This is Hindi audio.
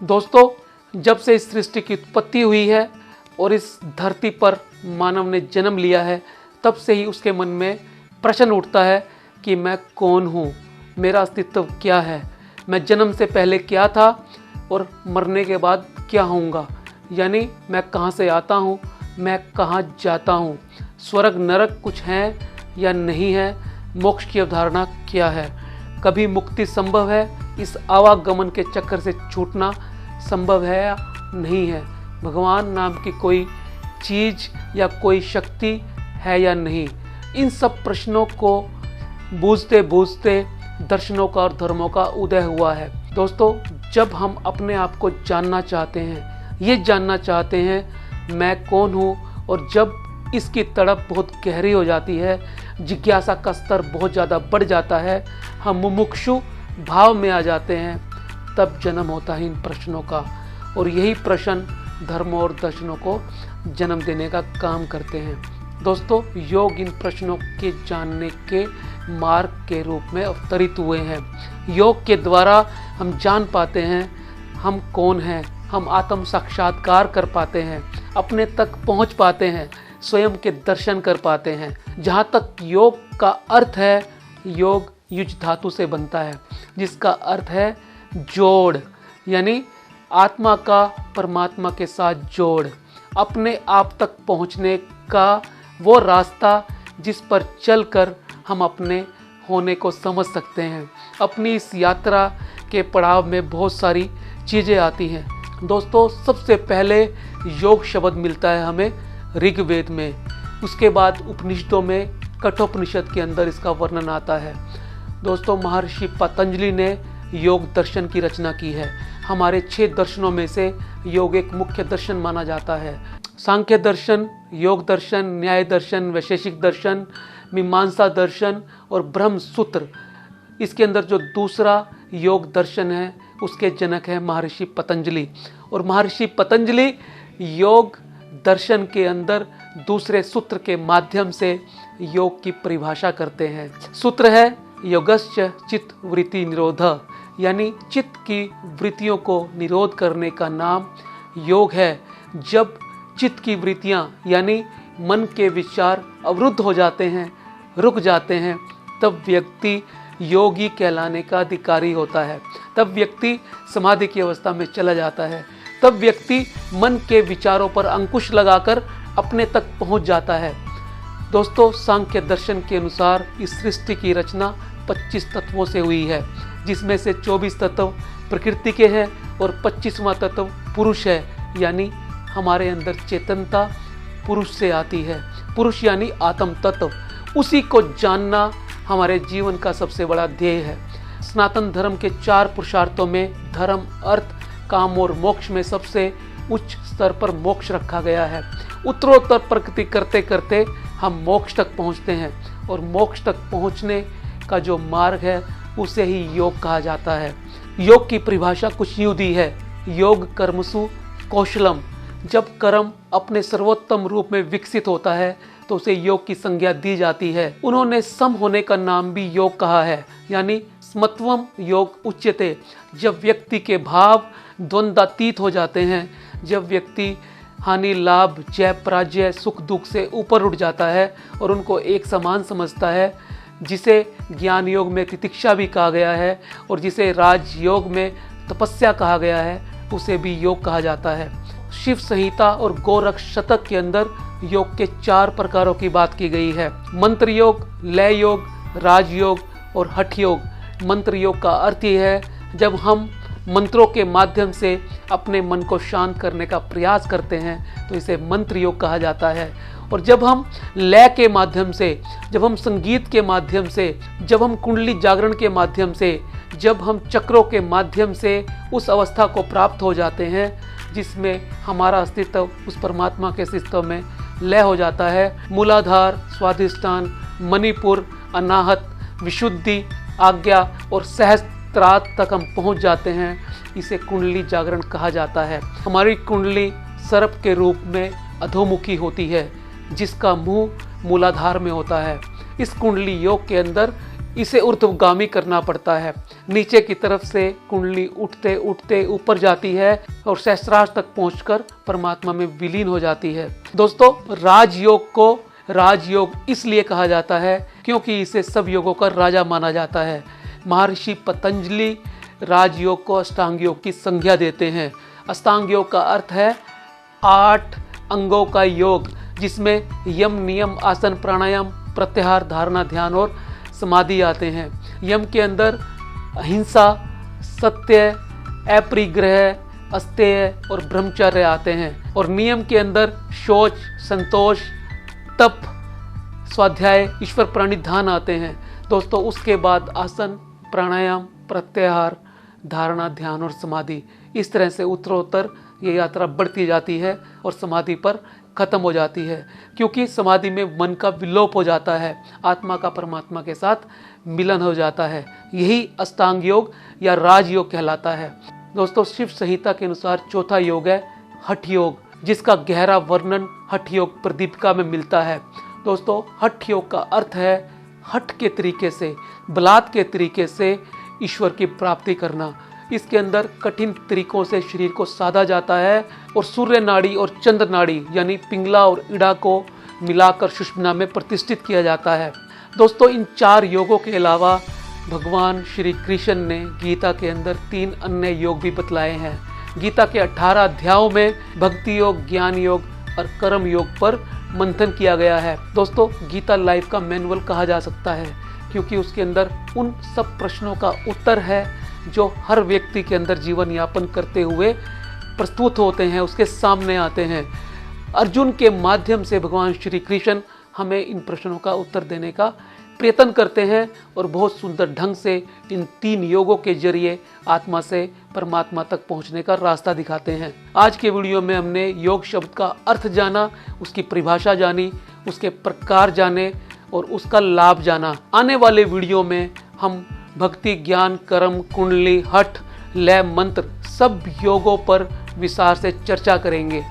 दोस्तों, जब से इस सृष्टि की उत्पत्ति हुई है और इस धरती पर मानव ने जन्म लिया है, तब से ही उसके मन में प्रश्न उठता है कि मैं कौन हूँ, मेरा अस्तित्व क्या है, मैं जन्म से पहले क्या था और मरने के बाद क्या होऊंगा। यानी मैं कहाँ से आता हूँ, मैं कहाँ जाता हूँ, स्वर्ग नरक कुछ है या नहीं है, मोक्ष की अवधारणा क्या है, कभी मुक्ति संभव है, इस आवागमन के चक्कर से छूटना संभव है या नहीं है, भगवान नाम की कोई चीज़ या कोई शक्ति है या नहीं। इन सब प्रश्नों को बूझते बूझते दर्शनों का और धर्मों का उदय हुआ है। दोस्तों, जब हम अपने आप को जानना चाहते हैं, ये जानना चाहते हैं मैं कौन हूँ, और जब इसकी तड़प बहुत गहरी हो जाती है, जिज्ञासा का स्तर बहुत ज़्यादा बढ़ जाता है, हम मुमुक्षु भाव में आ जाते हैं, तब जन्म होता है इन प्रश्नों का। और यही प्रश्न धर्मों और दर्शनों को जन्म देने का काम करते हैं। दोस्तों, योग इन प्रश्नों के जानने के मार्ग के रूप में अवतरित हुए हैं। योग के द्वारा हम जान पाते हैं हम कौन हैं, हम आत्म साक्षात्कार कर पाते हैं, अपने तक पहुंच पाते हैं, स्वयं के दर्शन कर पाते हैं। जहाँ तक योग का अर्थ है, योग युज धातु से बनता है, जिसका अर्थ है जोड़, यानी आत्मा का परमात्मा के साथ जोड़, अपने आप तक पहुँचने का वो रास्ता जिस पर चलकर हम अपने होने को समझ सकते हैं। अपनी इस यात्रा के पड़ाव में बहुत सारी चीज़ें आती हैं। दोस्तों, सबसे पहले योग शब्द मिलता है हमें ऋग्वेद में, उसके बाद उपनिषदों में, कठोपनिषद के अंदर इसका वर्णन आता है। दोस्तों, महर्षि पतंजलि ने योग दर्शन की रचना की है। हमारे 6 दर्शनों में से योग एक मुख्य दर्शन माना जाता है। सांख्य दर्शन, योग दर्शन, न्याय दर्शन, वैशेषिक दर्शन, मीमांसा दर्शन और ब्रह्म सूत्र। इसके अंदर जो दूसरा योग दर्शन है, उसके जनक है महर्षि पतंजलि। और महर्षि पतंजलि योग दर्शन के अंदर दूसरे सूत्र के माध्यम से योग की परिभाषा करते हैं। सूत्र है योगश्च चित्त वृत्ति निरोध, यानी चित्त की वृत्तियों को निरोध करने का नाम योग है। जब चित्त की वृत्तियां यानी मन के विचार अवरुद्ध हो जाते हैं, रुक जाते हैं, तब व्यक्ति योगी कहलाने का अधिकारी होता है। तब व्यक्ति समाधि की अवस्था में चला जाता है। तब व्यक्ति मन के विचारों पर अंकुश लगाकर अपने तक पहुंच जाता है। दोस्तों, सांख्य दर्शन के अनुसार इस सृष्टि की रचना 25 तत्वों से हुई है, जिसमें से 24 तत्व प्रकृति के हैं और 25वां तत्व पुरुष है, यानी हमारे अंदर चेतनता पुरुष से आती है। पुरुष यानी आत्म तत्व, उसी को जानना हमारे जीवन का सबसे बड़ा ध्येय है। सनातन धर्म के 4 पुरुषार्थों में धर्म, अर्थ, काम और मोक्ष में सबसे उच्च स्तर पर मोक्ष रखा गया है। उत्तरोत्तर प्रगति करते करते हम मोक्ष तक पहुंचते हैं, और मोक्ष तक पहुंचने का जो मार्ग है उसे ही योग कहा जाता है। योग की परिभाषा कुछ यूं दी है, योग कर्मसु कौशलम। जब कर्म अपने सर्वोत्तम रूप में विकसित होता है तो उसे योग की संज्ञा दी जाती है। उन्होंने सम होने का नाम भी योग कहा है, यानी समत्वम योग उच्यते। जब व्यक्ति के भाव द्वंद्वातीत हो जाते हैं, जब व्यक्ति हानि लाभ, जय पराजय, सुख दुख से ऊपर उठ जाता है और उनको एक समान समझता है, जिसे ज्ञान योग में तितिक्षा भी कहा गया है और जिसे राजयोग में तपस्या कहा गया है, उसे भी योग कहा जाता है। शिव संहिता और गोरक्ष शतक के अंदर योग के 4 प्रकारों की बात की गई है। मंत्र योग, लय योग, राजयोग और हठ योग। मंत्र योग का अर्थ यह है जब हम मंत्रों के माध्यम से अपने मन को शांत करने का प्रयास करते हैं तो इसे मंत्र योग कहा जाता है। और जब हम लय के माध्यम से, जब हम संगीत के माध्यम से, जब हम कुंडली जागरण के माध्यम से, जब हम चक्रों के माध्यम से उस अवस्था को प्राप्त हो जाते हैं जिसमें हमारा अस्तित्व उस परमात्मा के अस्तित्व में लय हो जाता है, मूलाधार, स्वाधिष्ठान, मणिपुर, अनाहत, विशुद्धि, आज्ञा और सहस्त्रार्थ तक हम पहुंच जाते हैं, इसे कुंडली जागरण कहा जाता है। हमारी कुंडली सर्प के रूप में अधोमुखी होती है, जिसका मुंह मूलाधार में होता है। इस कुंडली योग के अंदर इसे ऊर्ध्वगामी करना पड़ता है। नीचे की तरफ से कुंडली उठते उठते ऊपर जाती है और सहस्त्रार तक पहुंचकर परमात्मा में विलीन हो जाती है। दोस्तों, राजयोग को राजयोग इसलिए कहा जाता है क्योंकि इसे सब योगों का राजा माना जाता है। महर्षि पतंजलि राजयोग को अष्टांग योग की संज्ञा देते हैं। अष्टांग योग का अर्थ है 8 अंगों का योग, जिसमें यम, नियम, आसन, प्राणायाम, प्रत्याहार, धारणा, ध्यान और समाधि आते हैं। यम के अंदर अहिंसा, सत्य, अपरिग्रह, अस्तेय और ब्रह्मचर्य आते हैं और नियम के अंदर शौच, संतोष, तप, स्वाध्याय, ईश्वर प्रणिधान आते हैं। दोस्तों, उसके बाद आसन, प्राणायाम, प्रत्याहार, धारणा, ध्यान और समाधि, इस तरह से उत्तरोत्तर ये यात्रा बढ़ती जाती है और समाधि पर खत्म हो जाती है, क्योंकि समाधि में मन का विलोप हो जाता है, आत्मा का परमात्मा के साथ मिलन हो जाता है। यही अष्टांग योग या राजयोग कहलाता है। दोस्तों, शिव संहिता के अनुसार चौथा योग है हठ योग, जिसका गहरा वर्णन हठ योग प्रदीपिका में मिलता है। दोस्तों, हठ योग का अर्थ है हठ के तरीके से, बलात् के तरीके से ईश्वर की प्राप्ति करना। इसके अंदर कठिन तरीकों से शरीर को साधा जाता है और सूर्य नाड़ी और चंद्र नाड़ी यानी पिंगला और इड़ा को मिलाकर सुषुम्ना में प्रतिष्ठित किया जाता है। दोस्तों, इन 4 योगों के अलावा भगवान श्री कृष्ण ने गीता के अंदर 3 अन्य योग भी बतलाए हैं। गीता के 18 अध्यायों में भक्ति योग, ज्ञान योग और कर्म योग पर मंथन किया गया है। दोस्तों, गीता लाइफ का मैनुअल कहा जा सकता है, क्योंकि उसके अंदर उन सब प्रश्नों का उत्तर है जो हर व्यक्ति के अंदर जीवन यापन करते हुए प्रस्तुत होते हैं, उसके सामने आते हैं। अर्जुन के माध्यम से भगवान श्री कृष्ण हमें इन प्रश्नों का उत्तर देने का प्रयत्न करते हैं और बहुत सुंदर ढंग से इन 3 योगों के जरिए आत्मा से परमात्मा तक पहुंचने का रास्ता दिखाते हैं। आज के वीडियो में हमने योग शब्द का अर्थ जाना, उसकी परिभाषा जानी, उसके प्रकार जाने और उसका लाभ जाना। आने वाले वीडियो में हम भक्ति, ज्ञान, कर्म, कुंडली, हठ, लय, मंत्र सब योगों पर विस्तार से चर्चा करेंगे।